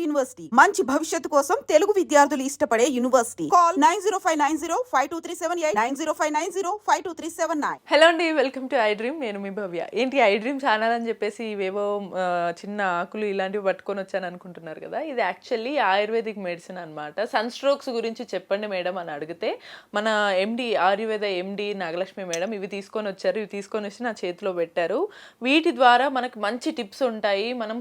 University మంచి భవిష్యత్తు కోసం తెలుగు విద్యార్థులు ఇష్టపడే యూనివర్సిటీ. కాల్ 9059052378 9059052379. హలో అండి, వెల్కమ్ టు ఐ డ్రీమ్. నేను మీ భవ్య. ఏంటి ఐ డ్రీమ్ ఛానల్ అని చెప్పేసి ఇవేవో చిన్న ఆకులు ఇలాంటివి పట్టుకొని వచ్చాను అనుకుంటున్నారు కదా. ఇది యాక్చువల్లీ ఆయుర్వేదిక్ మెడిసిన్ అనమాట. సన్ స్ట్రోక్స్ గురించి చెప్పండి మేడం అని అడిగితే మన ఎండి ఆయుర్వేద ఎండి నాగలక్ష్మి మేడం ఇవి తీసుకొని వచ్చారు. ఇవి తీసుకొని వచ్చి నా చేతిలో పెట్టారు. వీటి ద్వారా మనకు మంచి టిప్స్ ఉంటాయి. మనం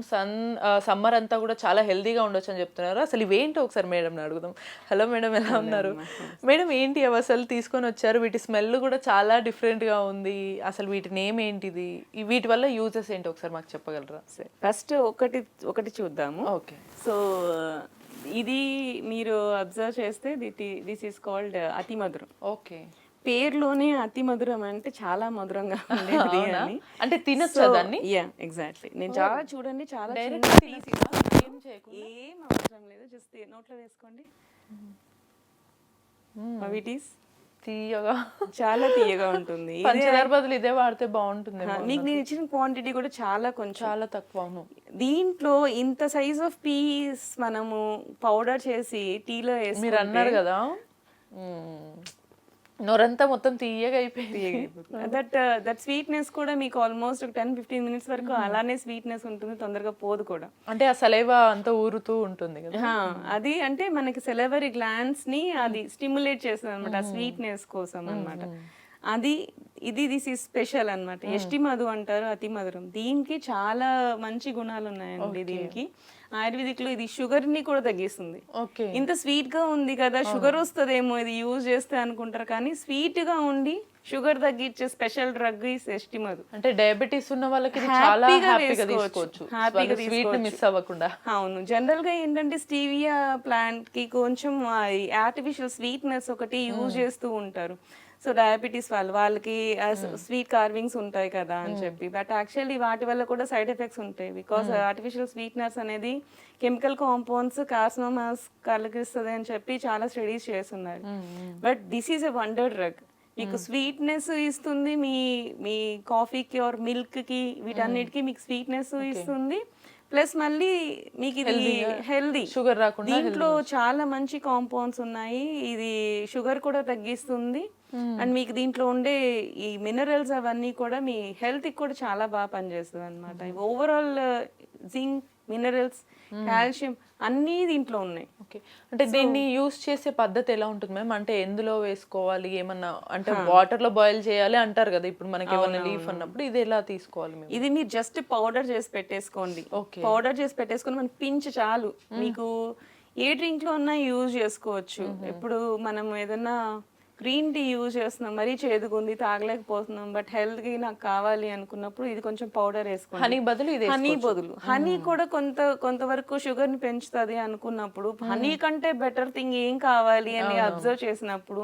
సమ్మర్ అంతా కూడా చాలా హెల్తీగా ఉండొచ్చు అని చెప్తున్నారు. అసలు ఇవేంటో ఒకసారి మేడంని అడుగుదాం. హలో మేడం, ఎలా ఉన్నారు? మేడం ఏంటి అసలు తీసుకొని వచ్చారు? వీటి స్మెల్ కూడా చాలా డిఫరెంట్గా ఉంది. అసలు వీటి నేమ్ ఏంటిది? వీటి వల్ల యూజెస్ ఏంటి ఒకసారి మాకు చెప్పగలరా? ఫస్ట్ ఒకటి చూద్దాము. ఓకే. సో ఇది మీరు అబ్జర్వ్ చేస్తే దిస్ ఈస్ కాల్డ్ అతి మధురం. ఓకే. పేరులోనే అతి మధురం అంటే చాలా మధురంగా ఉండేది అని. అంటే తినొచ్చా దాన్ని? Yeah, exactly. నేను చాలా చూడండి, చాలా ఏం అవసరం లేదు, జస్ట్ నోట్లో వేసుకోండి. ఇట్ ఈస్ తీయగా, చాలా తీయగా ఉంటుంది. పంచదార బదులు ఇదే వాడితే బాగుంటుంది. మీకు నేను ఇచ్చిన క్వాంటిటీ కూడా చాలా తక్కువ. దీంట్లో ఇంత సైజ్ ఆఫ్ పీస్ మనము పౌడర్ చేసి టీలో వేసి మీరు అన్నారు కదా, నోరంతా మొత్తం తీయగా అయిపోయింది. దట్ స్వీట్నెస్ కూడా మీకు ఆల్మోస్ట్ 10-15 మినిట్స్ వరకు అలానే స్వీట్నెస్ ఉంటుంది, తొందరగా పోదు కూడా. అంటే ఆ సలైవా అంతా ఊరుతూ ఉంటుంది కదా. అది అంటే మనకి సెలవరీ గ్లాండ్స్ ని అది స్టిమ్యులేట్ చేస్తుంది అనమాట, ఆ స్వీట్నెస్ కోసం అనమాట. దిస్ ఈజ్ స్పెషల్ అనమాట. ఎస్టి మధు అంటారు, అతి మధురం. దీనికి చాలా మంచి గుణాలు ఉన్నాయండి. దీనికి ఆయుర్వేదిక్ లో ఇది షుగర్ ని కూడా తగ్గిస్తుంది. ఇంత స్వీట్ గా ఉంది కదా, షుగర్ వస్తుందేమో ఇది యూజ్ చేస్తే అనుకుంటారు, కానీ స్వీట్ గా ఉండి షుగర్ తగ్గించే స్పెషల్ డ్రగ్ ఈ ఎస్టి మధు. అంటే డయాబెటీస్ ఉన్న వాళ్ళకి చాలా హ్యాపీగా తీసుకోవచ్చు, స్వీట్ ని మిస్ అవ్వకుండా. అవును, జనరల్ గా ఏంటంటే స్టీవియా ప్లాంట్ కి కొంచెం ఆర్టిఫిషియల్ స్వీట్నెస్ ఒకటి యూజ్ చేస్తూ ఉంటారు. సో డయాబెటీస్ వాళ్ళకి స్వీట్ కార్వింగ్స్ ఉంటాయి కదా అని చెప్పి. బట్ యాక్చువల్లీ వాటి వల్ల కూడా సైడ్ ఎఫెక్ట్స్ ఉంటాయి. బికాస్ ఆర్టిఫిషియల్ స్వీట్నర్స్ అనేది కెమికల్ కాంపౌండ్స్ కార్సినోమాస్ కలిగిస్తుంది అని చెప్పి చాలా స్టడీస్ చేస్తున్నారు. But this is a wonder drug. మీకు స్వీట్నెస్ ఇస్తుంది, మీ కాఫీకి ఆర్ మిల్క్ కి వీటన్నిటికీ మీకు స్వీట్నెస్ ఇస్తుంది. ప్లస్ మళ్ళీ మీకు ఇది హెల్దీ, షుగర్ రాకుండా. దీంట్లో చాలా మంచి కాంపౌండ్స్ ఉన్నాయి. ఇది షుగర్ కూడా తగ్గిస్తుంది. అండ్ మీకు దీంట్లో ఉండే ఈ మినరల్స్ అవన్నీ కూడా మీ హెల్త్ కి కూడా చాలా బాగా పనిచేస్తుంది అనమాట. ఓవరాల్ జింక్, మినరల్స్, కాల్షియం అన్నీ దీంట్లో ఉన్నాయి. ఓకే. అంటే దీన్ని యూస్ చేసే పద్ధతి ఎలా ఉంటుంది మ్యామ్? అంటే ఎందులో వేసుకోవాలి? ఏమన్నా అంటే వాటర్ లో బాయిల్ చేయాలి అంటారు కదా, ఇప్పుడు మనకి ఏమన్నా లీఫ్ అన్నప్పుడు ఇది ఎలా తీసుకోవాలి? ఇది మీరు జస్ట్ పౌడర్ చేసి పెట్టేసుకోండి. పౌడర్ చేసి పెట్టేసుకొని మనకి పించ్ చాలు. మీకు ఏ డ్రింక్ లో ఉన్నా యూజ్ చేసుకోవచ్చు. ఇప్పుడు మనం ఏదన్నా గ్రీన్ టీ యూజ్ చేస్తున్నాం, మరీ చేదుగుంది తాగలేకపోతున్నాం, బట్ హెల్త్ కి నాకు కావాలి అనుకున్నప్పుడు ఇది కొంచెం పౌడర్ వేసుకోండి. హనీ కూడా కొంతవరకు షుగర్ ని పెంచుతుంది అనుకున్నప్పుడు, హనీ కంటే బెటర్ థింగ్ ఏం కావాలి అని అబ్జర్వ్ చేసినప్పుడు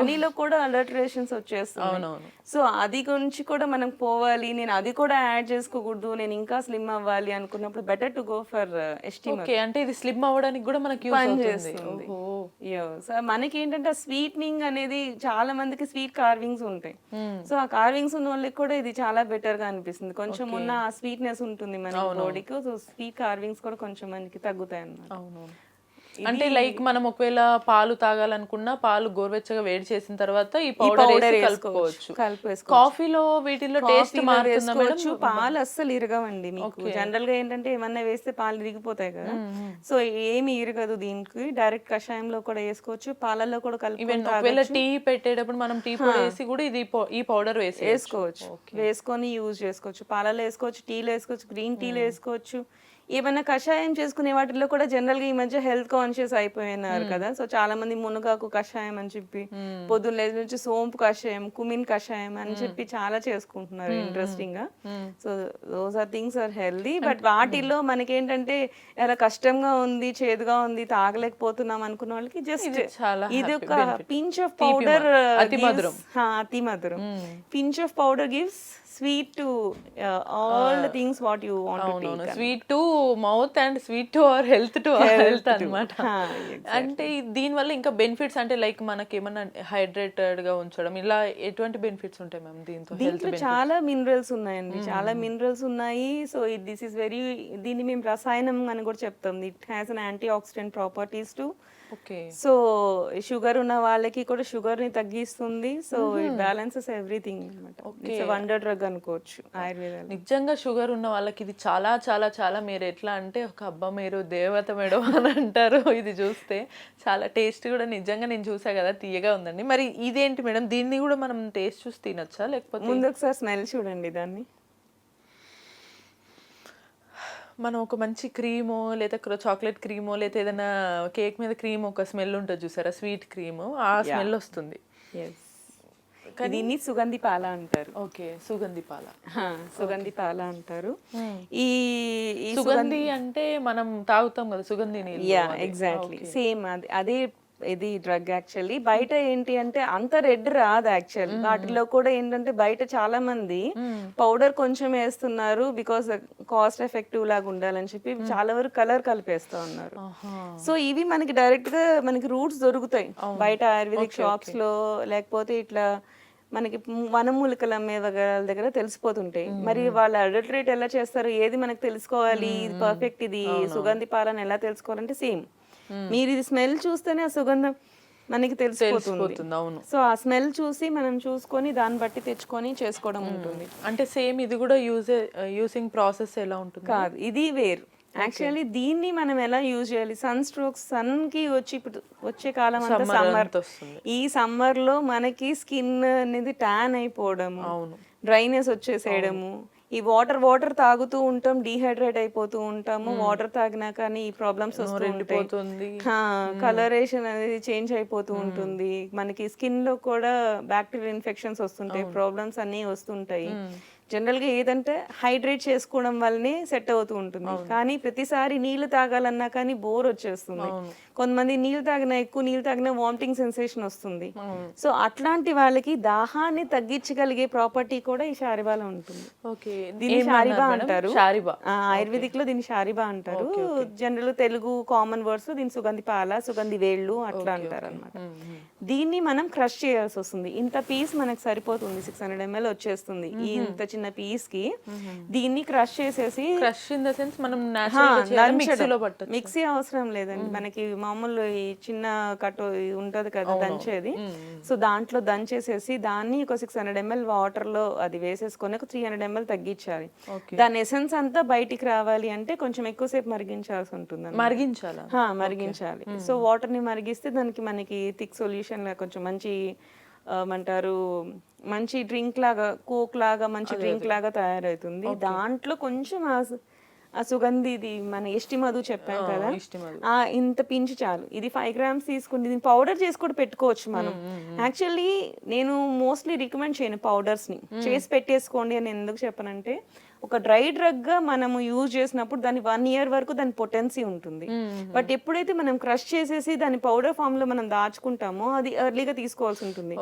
హనీలో కూడా అడల్టరేషన్స్ వచ్చేస్తాయి. సో అది గురించి కూడా మనం పోవాలి, నేను అది కూడా యాడ్ చేసుకోకూడదు, నేను ఇంకా స్లిమ్ అవ్వాలి అనుకున్నప్పుడు better to go for ST. అంటే ఇది స్లిమ్ అవ్వడానికి కూడా మనకి పనిచేస్తుంది. మనకి ఏంటంటే స్వీట్నింగ్ అనేది చాలా మందికి స్వీట్ కార్వింగ్స్ ఉంటాయి. సో ఆ కార్వింగ్స్ ఉన్న వాళ్ళకి కూడా ఇది చాలా బెటర్ గా అనిపిస్తుంది. కొంచెం ఉన్న స్వీట్నెస్ ఉంటుంది మన బాడీకి. సో స్వీట్ కార్వింగ్స్ కూడా కొంచెం మనకి తగ్గుతాయి అన్నమాట. అంటే లైక్ మనం ఒకవేళ పాలు తాగాలనుకున్నా పాలు గోరువెచ్చగా వేడి చేసిన తర్వాత ఈ పౌడర్ కలుపుకోవచ్చు. కాఫీలో వీటిలో టేస్ట్ మారుతుంది. పాలు అస్సలు ఇరగవండి. మీకు జనరల్ గా ఏంటంటే ఏమన్నా వేస్తే పాలు ఇరిగిపోతాయి కదా, సో ఏమి ఇరగదు. దీనికి డైరెక్ట్ కషాయంలో కూడా వేసుకోవచ్చు, పాలల్లో కూడా కలుపుకొని ఒకవేళ టీ పెట్టేటప్పుడు మనం టీ పొడి వేసి కూడా ఇది ఈ పౌడర్ వేసుకోవచ్చు. వేసుకొని యూజ్ చేసుకోవచ్చు, పాలలో వేసుకోవచ్చు, టీలో వేసుకోవచ్చు, గ్రీన్ టీలో వేసుకోవచ్చు. ఏమైనా కషాయం చేసుకునే వాటిల్లో కూడా జనరల్ గా ఈ మధ్య హెల్త్ కాన్షియస్ అయిపోయినారు కదా. సో చాలా మంది మునగాకు కషాయం అని చెప్పి, పొద్దున్న లేచి నుంచి సోంపు కషాయం, కుమిన్ కషాయం అని చెప్పి చాలా చేసుకుంటున్నారు ఇంట్రెస్టింగ్ గా. So those are things are healthy. But వాటిల్లో మనకేంటంటే ఎలా కష్టంగా ఉంది, చేదుగా ఉంది, తాగలేకపోతున్నాం అనుకున్న వాళ్ళకి జస్ట్ ఇది ఒక పించ్ ఆఫ్ పౌడర్, అతి మధురం pinch of powder gives sweet to all the things what you want to అవునవును, take. Sweet to mouth and sweet to our health to health అన్నమాట. అంటే దీని వల్ల ఇంకా బెనిఫిట్స్ అంటే లైక్ మనకి ఏమన్నా హైడ్రేటెడ్ గా ఉంచడం ఇలా ఎటువంటి బెనిఫిట్స్ ఉంటాయి మ్యామ్ దీంతో? దీంట్లో చాలా మినరల్స్ ఉన్నాయండి, చాలా మినరల్స్ ఉన్నాయి. సో దిస్ ఇస్ వెరీ, దీన్ని మేము రసాయనం అని కూడా చెప్తాం. It has an anti oxidant properties to. Okay. So sugar ఉన్న వాళ్ళకి కూడా షుగర్ ని తగ్గిస్తుంది. సో ఇట్ బ్యాలెన్సెస్ ఎవ్రీథింగ్ అనమాట. ఇట్స్ వండర్ డ్రగ్ అనుకోవచ్చు ఆయుర్వేదాలు. నిజంగా షుగర్ ఉన్న వాళ్ళకి ఇది చాలా చాలా చాలా, మీరు ఎట్లా అంటే ఒక అబ్బా మీరు దేవత మేడం అని అంటారు. ఇది చూస్తే చాలా టేస్ట్ కూడా నిజంగా నేను చూసా కదా, తీయగా ఉందండి. మరి ఇదేంటి మేడం, దీన్ని కూడా మనం టేస్ట్ చూసి తినొచ్చా లేకపోతే? ముందు ఒకసారి స్మెల్ చూడండి దాన్ని. మనం ఒక మంచి క్రీమో లేదా చాక్లెట్ క్రీమో లేదా ఏదైనా కేక్ మీద క్రీమ్ ఒక స్మెల్ ఉంటుంది చూసారా, స్వీట్ క్రీమ్, ఆ స్మెల్ వస్తుంది. దీన్ని సుగంధి పాల అంటారు. ఓకే, సుగంధి పాల. సుగంధి పాల అంటారు. ఈ సుగంధి అంటే మనం తాగుతాం కదా సుగంధి నీళ్ళు. యా ఎగ్జాక్ట్లీ సేమ్ అదే ఇది డ్రగ్. యాక్చువల్లీ బయట ఏంటి అంటే అంత రెడ్ రాదు యాక్చువల్లీ. వాటిలో కూడా ఏంటంటే బయట చాలా మంది పౌడర్ కొంచెం వేస్తున్నారు బికాస్ కాస్ట్ ఎఫెక్టివ్ లాగా ఉండాలని చెప్పి చాలా వరకు కలర్ కలిపేస్తా ఉన్నారు. సో ఇవి మనకి డైరెక్ట్ గా మనకి రూట్స్ దొరుకుతాయి బయట ఆయుర్వేదిక్ షాప్స్ లో, లేకపోతే ఇట్లా మనకి వనమూలికలు అమ్మే దగ్గర తెలిసిపోతుంటాయి. మరి వాళ్ళు అడల్టరేట్ ఎలా చేస్తారు, ఏది మనకు తెలుసుకోవాలి, ఇది పర్ఫెక్ట్, ఇది సుగంధి పాలని ఎలా తెలుసుకోవాలంటే సేమ్ మీరు ఇది స్మెల్ చూస్తేనే ఆ సుగంధం మనకి తెలిసిపోతుంది. సో ఆ స్మెల్ చూసి మనం చూసుకొని దాన్ని బట్టి తెచ్చుకొని చేసుకోవడం ఉంటుంది. అంటే సేమ్ ఇది కూడా యూజింగ్ ప్రాసెస్ ఎలా ఉంటుంది? కాదు, ఇది వేరు. యాక్చువల్లీ దీన్ని మనం ఎలా యూజ్ చేయాలి, సన్ స్ట్రోక్స్, సన్ కి వచ్చి ఇప్పుడు వచ్చే కాలం అంతా సమ్మర్. ఈ సమ్మర్ లో మనకి స్కిన్ అనేది ట్యాన్ అయిపోవడము, డ్రైనెస్ వచ్చేసేయడము, ఈ వాటర్ తాగుతూ ఉంటాం, డీహైడ్రేట్ అయిపోతూ ఉంటాము. వాటర్ తాగినా కానీ ఈ ప్రాబ్లమ్స్ వస్తుంటాయి. కలరేషన్ అనేది చేంజ్ అయిపోతూ ఉంటుంది. మనకి స్కిన్ లో కూడా బ్యాక్టీరియల్ ఇన్ఫెక్షన్స్ వస్తుంటాయి, ప్రాబ్లమ్స్ అన్ని వస్తుంటాయి. జనరల్ గా ఏదంటే హైడ్రేట్ చేసుకోవడం వల్లనే సెట్ అవుతూ ఉంటుంది. కానీ ప్రతిసారి నీళ్లు తాగాలన్నా కానీ బోర్ వచ్చేస్తుంది. కొంతమంది ఎక్కువ నీళ్ళు తాగినా వామిటింగ్ సెన్సేషన్ వస్తుంది. సో అట్లాంటి వాళ్ళకి దాహాన్ని తగ్గించగలిగే ప్రాపర్టీ కూడా ఈ షారిబాలో ఉంటుంది. దీన్ని షారిబా అంటారు ఆయుర్వేదిక్ లో, దీన్ని షారిబా అంటారు. జనరల్ తెలుగు కామన్ వర్డ్స్ లో దీన్ని సుగంధి పాల, సుగంధి వేళ్ళు అట్లా అంటారు అనమాట. దీన్ని మనం క్రష్ చేయాల్సి వస్తుంది. ఇంత పీస్ మనకు సరిపోతుంది, 600 ml వచ్చేస్తుంది ఈ ఇంత చిన్న పీస్ కి. దీన్ని క్రష్ చేసేసి, క్రష్ ఇన్ ద సెన్స్ మనం మిక్సీ అవసరం లేదండి, మనకి మామూలు ఈ చిన్న కట్టు ఉంటది కదా దంచేది. సో దాంట్లో దంచేసేసి దాన్ని ఒక 600 ml వాటర్ లో అది వేసేసుకొని ఒక 300 ml తగ్గించాలి. దాని ఎసెన్స్ అంతా బయటికి రావాలి అంటే కొంచెం ఎక్కువసేపు మరిగించాల్సి ఉంటుంది. మరిగించాలి. సో వాటర్ ని మరిగిస్తే దానికి మనకి థిక్ సొల్యూషన్ లా కొంచెం మంచి ఏమంటారు, మంచి డ్రింక్ లాగా, కోక్ లాగా మంచి డ్రింక్ లాగా తయారవుతుంది. దాంట్లో కొంచెం ఆ సుగంధి, ఇది మన ఎస్టి మధు చెప్పాం కదా, ఇంత పించి చాలు. ఇది 5 grams తీసుకుని దీన్ని పౌడర్ చేసి కూడా పెట్టుకోవచ్చు మనం. యాక్చువల్లీ నేను మోస్ట్లీ రికమెండ్ చేయను పౌడర్స్ ని, చేసి పెట్టేసుకోండి అని ఎందుకు చెప్పనంటే, ఒక డ్రై డ్రగ్ గా మనము యూజ్ చేసినప్పుడు దాని 1 year వరకు దాని పొటెన్సీ ఉంటుంది. బట్ ఎప్పుడైతే మనం క్రష్ చేసేసి దాని పౌడర్ ఫామ్ లో మనం దాచుకుంటామో అది ఎర్లీగా తీసుకోవాల్సి ఉంటుంది.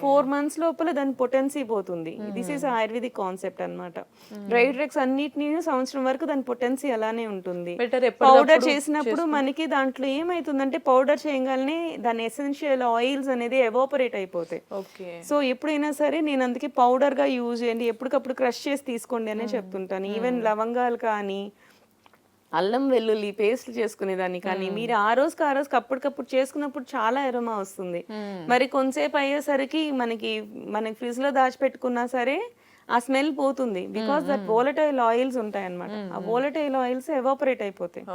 4 months లోపల దాని పొటెన్సీ పోతుంది. దిస్ ఈస్ ఆయుర్వేదిక్ కాన్సెప్ట్ అన్నమాట. డ్రై డ్రగ్స్ అన్నిటిని సంవత్సరం వరకు దాని పొటెన్సీ అలానే ఉంటుంది. పౌడర్ చేసినప్పుడు మనకి దాంట్లో ఏమైతుందంటే, పౌడర్ చేయగానే దాని ఎసెన్షియల్ ఆయిల్స్ అనేది ఎవాపరేట్ అయిపోతాయి. సో ఎప్పుడైనా సరే నేను అందుకే పౌడర్ గా యూజ్ చేయండి, ఎప్పటికప్పుడు క్రష్ చేసి తీసుకోండి అనే చెప్తుంటాను. ఈవెన్ లవంగాలు కానీ అల్లం వెల్లుల్లి పేస్ట్ చేసుకునేదాన్ని కానీ మీరు ఆ రోజుకి అప్పటికప్పుడు చేసుకున్నప్పుడు చాలా ఎరోమా వస్తుంది. మరి కొంతసేపు అయ్యేసరికి మనకి ఫ్రిడ్జ్ లో దాచిపెట్టుకున్నా సరే ఆ స్మెల్ పోతుంది. బికాస్ దట్ వోలటైల్ ఆయిల్స్ ఉంటాయి అన్నమాట. ఆ వోలటైల్ ఆయిల్స్ ఎవాపరేట్ అయిపోతాయి.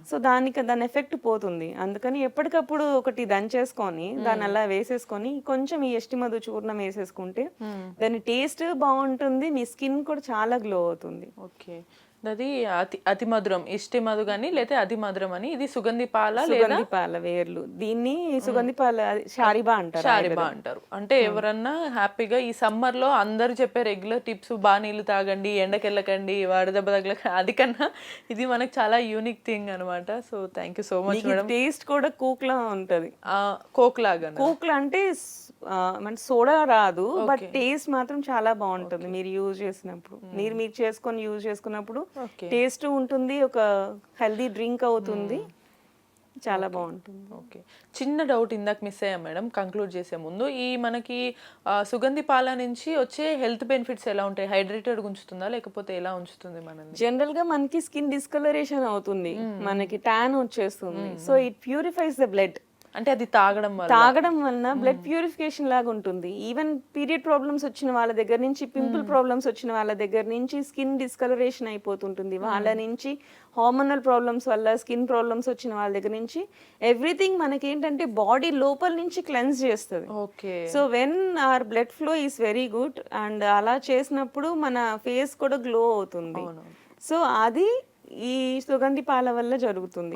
సో దాని ఎఫెక్ట్ పోతుంది. అందుకని ఎప్పటికప్పుడు ఒకటి దంచేసుకొని దాన్ని అలా వేసేసుకొని కొంచెం ఈ ఎస్టి మధు చూర్ణం వేసేసుకుంటే దాని టేస్ట్ బాగుంటుంది, మీ స్కిన్ కూడా చాలా గ్లో అవుతుంది. అది అతి మధురం ఇష్టి మధు కానీ లేకపోతే అతి మధురం అని. ఇది సుగంధి పాల లేదా సుగంధి పాల వేర్లు, దీన్ని సుగంధి పాల షారిబా అంటారు. షారిబా అంటారు. అంటే ఎవరన్నా హ్యాపీగా ఈ సమ్మర్ లో అందరు చెప్పే రెగ్యులర్ టిప్స్, బాగా నీళ్ళు తాగండి, ఎండకెళ్ళకండి, వాడదెబ్బ తగలకండి, అది కన్నా ఇది మనకు చాలా యూనిక్ థింగ్ అనమాట. So thank you so much madam. Taste కూడా కోక్ లా ఉంటది. కోక్ లాగా. కోక్ అంటే మన సోడా రాదు, బట్ టేస్ట్ మాత్రం చాలా బాగుంటుంది మీరు యూజ్ చేసినప్పుడు. మీరు చేసుకొని యూజ్ చేసుకున్నప్పుడు టేస్ట్ ఉంటుంది, ఒక హెల్దీ డ్రింక్ అవుతుంది, చాలా బాగుంటుంది. ఓకే, చిన్న డౌట్ ఇందాక మిస్ అయ్యా మేడం కంక్లూడ్ చేసే ముందు. ఈ మనకి సుగంధి పాల నుంచి వచ్చే హెల్త్ బెనిఫిట్స్ ఎలా ఉంటాయి? హైడ్రేటెడ్ ఉంచుతుందా లేకపోతే ఎలా ఉంచుతుంది మనల్ని? జనరల్ గా మనకి స్కిన్ డిస్కలరేషన్ అవుతుంది, మనకి ట్యాన్ వచ్చేస్తుంది. So it purifies the blood. అంటే అది తాగడం వలన బ్లడ్ ప్యూరిఫికేషన్ లాగా ఉంటుంది. ఈవెన్ పీరియడ్ ప్రాబ్లమ్స్ వచ్చిన వాళ్ళ దగ్గర నుంచి, పింపుల్ ప్రాబ్లమ్స్ వచ్చిన వాళ్ళ దగ్గర నుంచి స్కిన్ డిస్కలరేషన్ అయిపోతుంటుంది. వాళ్ళ నుంచి హార్మోనల్ ప్రాబ్లమ్స్ వల్ల స్కిన్ ప్రాబ్లమ్స్ వచ్చిన వాళ్ళ దగ్గర నుంచి ఎవ్రీథింగ్ మనకి ఏంటంటే బాడీ లోపల నుంచి క్లెన్స్ చేస్తుంది. Okay. So when our blood flow is very good and అలా చేసినప్పుడు మన ఫేస్ కూడా గ్లో అవుతుంది. సో అది ఈ సుగంధి పాల వల్ల జరుగుతుంది.